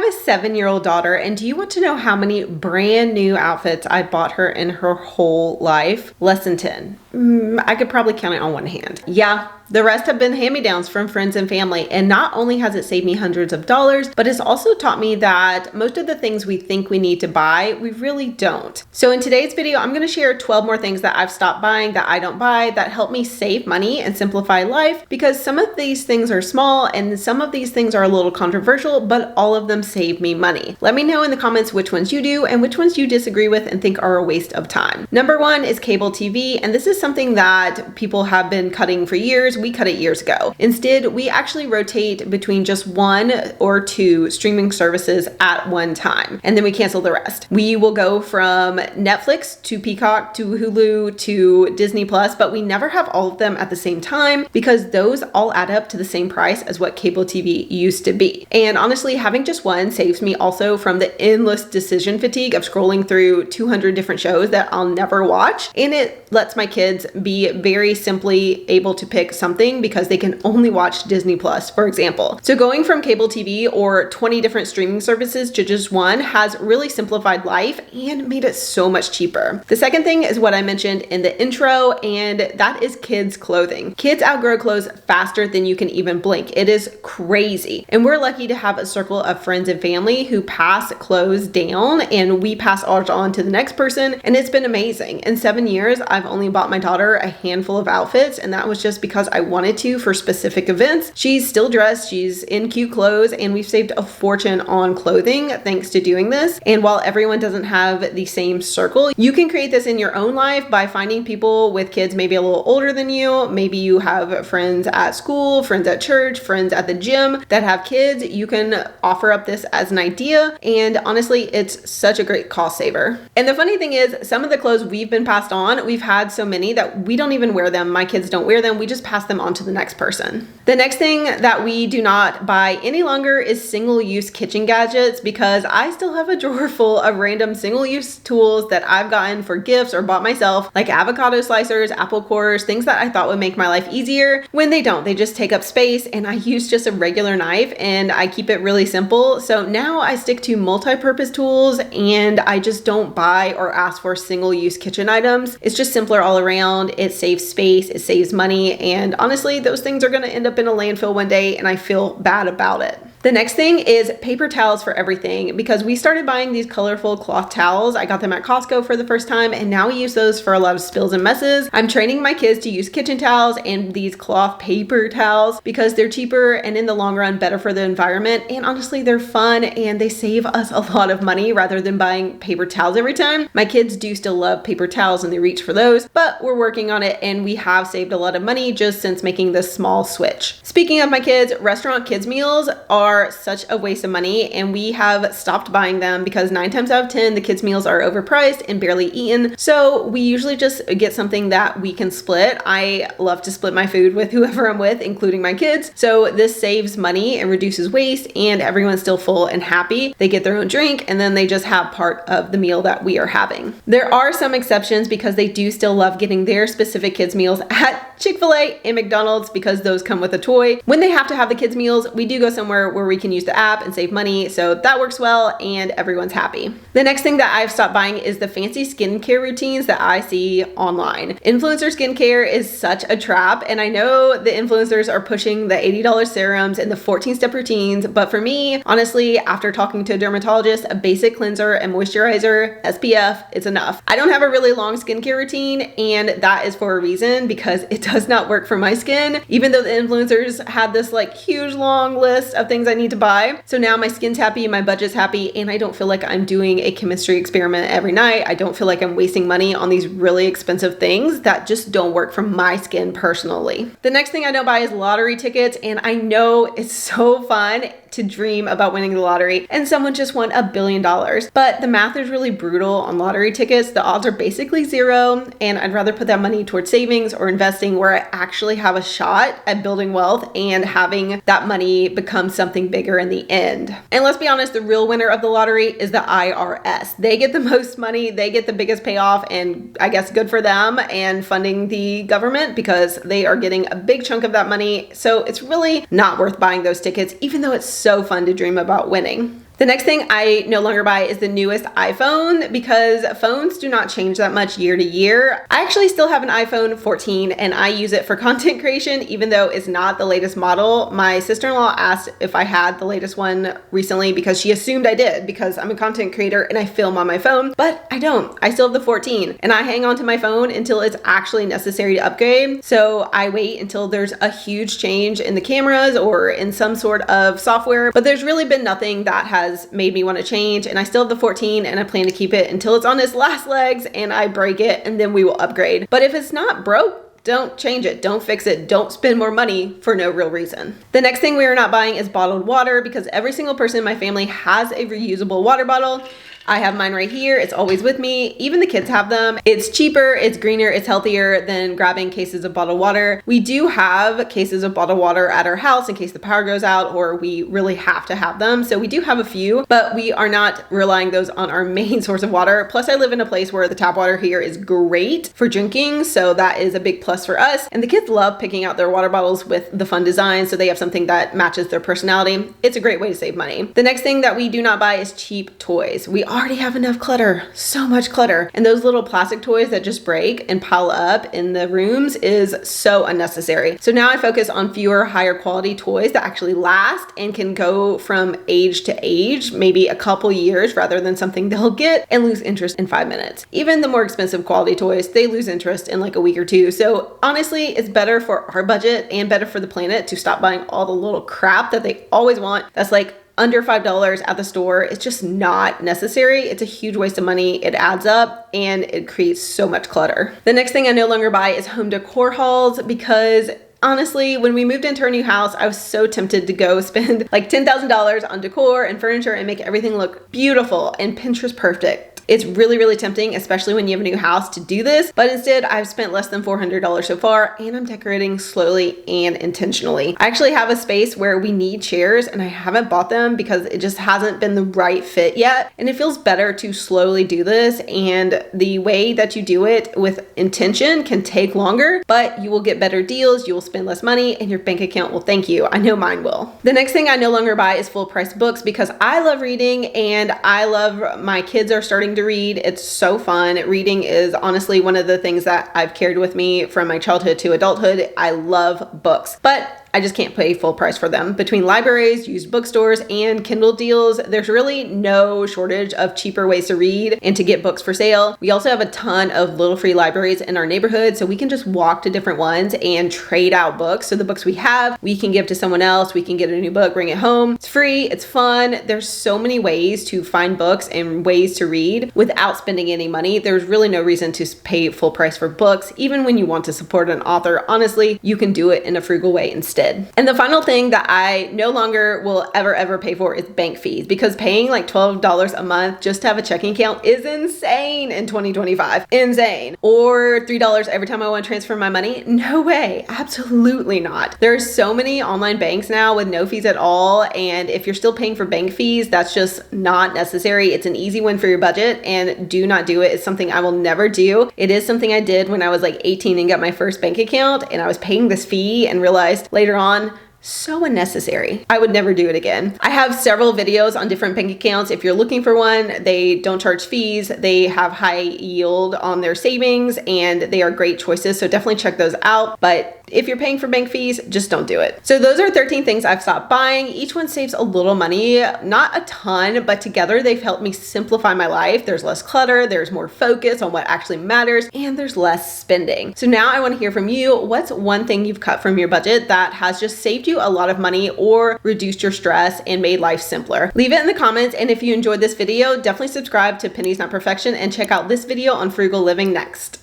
have a 7-year-old daughter, and do you want to know how many brand new outfits I bought her in her whole life? Less than 10. I could probably count it on one hand. Yeah, the rest have been hand-me-downs from friends and family, and not only has it saved me hundreds of dollars, but it's also taught me that most of the things we think we need to buy, we really don't. So in today's video, I'm gonna share 12 more things that I've stopped buying that I don't buy that help me save money and simplify life, because some of these things are small and some of these things are a little controversial, but all of them save me money. Let me know in the comments which ones you do and which ones you disagree with and think are a waste of time. Number one is cable TV, and this is something that people have been cutting for years. We cut it years ago. Instead, we actually rotate between just 1 or 2 streaming services at one time, and then we cancel the rest. We will go from Netflix to Peacock to Hulu to Disney Plus, but we never have all of them at the same time because those all add up to the same price as what cable TV used to be. And honestly, having just one saves me also from the endless decision fatigue of scrolling through 200 different shows that I'll never watch, and it lets my kids be very simply able to pick something because they can only watch Disney Plus, for example. So going from cable TV or 20 different streaming services to just one has really simplified life and made it so much cheaper. The second thing is what I mentioned in the intro, and that is kids' clothing. Kids outgrow clothes faster than you can even blink. It is crazy. And we're lucky to have a circle of friends and family who pass clothes down, and we pass ours on to the next person, and it's been amazing. In 7 years, I've only bought my daughter a handful of outfits, and that was just because I wanted to for specific events. She's still dressed, she's in cute clothes, and we've saved a fortune on clothing thanks to doing this. And while everyone doesn't have the same circle, you can create this in your own life by finding people with kids maybe a little older than you. Maybe you have friends at school, friends at church, friends at the gym that have kids. You can offer up this as an idea, and honestly, it's such a great cost saver. And the funny thing is, some of the clothes we've been passed on, we've had so many that we don't even wear them. My kids don't wear them. We just pass them on to the next person. The next thing that we do not buy any longer is single-use kitchen gadgets, because I still have a drawer full of random single-use tools that I've gotten for gifts or bought myself, like avocado slicers, apple cores, things that I thought would make my life easier. When they don't, they just take up space, and I use just a regular knife and I keep it really simple. So now I stick to multi-purpose tools, and I just don't buy or ask for single-use kitchen items. It's just simpler all around. It saves space, it saves money, and honestly, those things are gonna end up in a landfill one day, and I feel bad about it. The next thing is paper towels for everything, because we started buying these colorful cloth towels. I got them at Costco for the first time, and now we use those for a lot of spills and messes. I'm training my kids to use kitchen towels and these cloth paper towels because they're cheaper and in the long run better for the environment, and honestly they're fun and they save us a lot of money rather than buying paper towels every time. My kids do still love paper towels and they reach for those, but we're working on it, and we have saved a lot of money just since making this small switch. Speaking of my kids, restaurant kids meals are such a waste of money, and we have stopped buying them because 9 times out of 10 the kids meals are overpriced and barely eaten. So we usually just get something that we can split. I love to split my food with whoever I'm with, including my kids. So this saves money and reduces waste, and everyone's still full and happy. They get their own drink, and then they just have part of the meal that we are having. There are some exceptions because they do still love getting their specific kids meals at Chick-fil-A and McDonald's because those come with a toy. When they have to have the kids meals, we do go somewhere where we can use the app and save money, so that works well and everyone's happy. The next thing that I've stopped buying is the fancy skincare routines that I see online. Influencer skincare is such a trap, and I know the influencers are pushing the $80 serums and the 14-step routines, but for me, honestly, after talking to a dermatologist, a basic cleanser and moisturizer, SPF, it's enough. I don't have a really long skincare routine, and that is for a reason, because it does not work for my skin, even though the influencers had this like huge long list of things I need to buy. So now my skin's happy, my budget's happy, and I don't feel like I'm doing a chemistry experiment every night. I don't feel like I'm wasting money on these really expensive things that just don't work for my skin personally. The next thing I don't buy is lottery tickets, and I know it's so fun to dream about winning the lottery and someone just won $1 billion. But the math is really brutal on lottery tickets. The odds are basically zero, and I'd rather put that money towards savings or investing where I actually have a shot at building wealth and having that money become something bigger in the end. And let's be honest, the real winner of the lottery is the IRS. They get the most money, they get the biggest payoff, and I guess good for them and funding the government because they are getting a big chunk of that money. So it's really not worth buying those tickets, even though it's so fun to dream about winning. The next thing I no longer buy is the newest iPhone because phones do not change that much year to year. I actually still have an iPhone 14 and I use it for content creation even though it's not the latest model. My sister-in-law asked if I had the latest one recently because she assumed I did because I'm a content creator and I film on my phone, but I don't. I still have the 14 and I hang on to my phone until it's actually necessary to upgrade. So I wait until there's a huge change in the cameras or in some sort of software, but there's really been nothing that has made me want to change, and I still have the 14 and I plan to keep it until it's on its last legs and I break it, and then we will upgrade. But if it's not broke, don't change it, don't fix it, don't spend more money for no real reason. The next thing we are not buying is bottled water because every single person in my family has a reusable water bottle. I have mine right here. It's always with me. Even the kids have them. It's cheaper, it's greener, it's healthier than grabbing cases of bottled water. We do have cases of bottled water at our house in case the power goes out or we really have to have them. So we do have a few, but we are not relying those on our main source of water. Plus I live in a place where the tap water here is great for drinking. So that is a big plus for us. And the kids love picking out their water bottles with the fun design. So they have something that matches their personality. It's a great way to save money. The next thing that we do not buy is cheap toys. We already have enough clutter, so much clutter. And those little plastic toys that just break and pile up in the rooms is so unnecessary. So now I focus on fewer, higher quality toys that actually last and can go from age to age, maybe a couple years, rather than something they'll get and lose interest in 5 minutes. Even the more expensive quality toys, they lose interest in like a week or two. So honestly, it's better for our budget and better for the planet to stop buying all the little crap that they always want. That's like under $5 at the store. It's just not necessary. It's a huge waste of money. It adds up and it creates so much clutter. The next thing I no longer buy is home decor hauls because honestly, when we moved into our new house, I was so tempted to go spend like $10,000 on decor and furniture and make everything look beautiful and Pinterest perfect. It's really, really tempting, especially when you have a new house, to do this. But instead, I've spent less than $400 so far, and I'm decorating slowly and intentionally. I actually have a space where we need chairs, and I haven't bought them because it just hasn't been the right fit yet. And it feels better to slowly do this. And the way that you do it with intention can take longer, but you will get better deals, you will spend less money, and your bank account will thank you. I know mine will. The next thing I no longer buy is full price books because I love reading, and I love my kids are starting to read. It's so fun. Reading is honestly one of the things that I've carried with me from my childhood to adulthood. I love books, but I just can't pay full price for them. Between libraries, used bookstores, and Kindle deals, there's really no shortage of cheaper ways to read and to get books for sale. We also have a ton of little free libraries in our neighborhood, so we can just walk to different ones and trade out books. So the books we have, we can give to someone else. We can get a new book, bring it home. It's free, it's fun. There's so many ways to find books and ways to read without spending any money. There's really no reason to pay full price for books. Even when you want to support an author, honestly, you can do it in a frugal way instead. And the final thing that I no longer will ever pay for is bank fees, because paying like $12 a month just to have a checking account is insane in 2025. Insane. Or $3 every time I want to transfer my money. No way. Absolutely not. There's so many online banks now with no fees at all. And if you're still paying for bank fees, that's just not necessary. It's an easy win for your budget, and do not do it. It's something I will never do. It is something I did when I was like 18 and got my first bank account, and I was paying this fee and realized later on, so unnecessary. I would never do it again. I have several videos on different bank accounts. If you're looking for one, they don't charge fees. They have high yield on their savings, and they are great choices. So definitely check those out. But if you're paying for bank fees, just don't do it. So those are 13 things I've stopped buying. Each one saves a little money, not a ton, but together they've helped me simplify my life. There's less clutter, there's more focus on what actually matters, and there's less spending. So now I want to hear from you. What's one thing you've cut from your budget that has just saved you a lot of money or reduced your stress and made life simpler? Leave it in the comments. And if you enjoyed this video, definitely subscribe to Pennies Not Perfection and check out this video on frugal living next.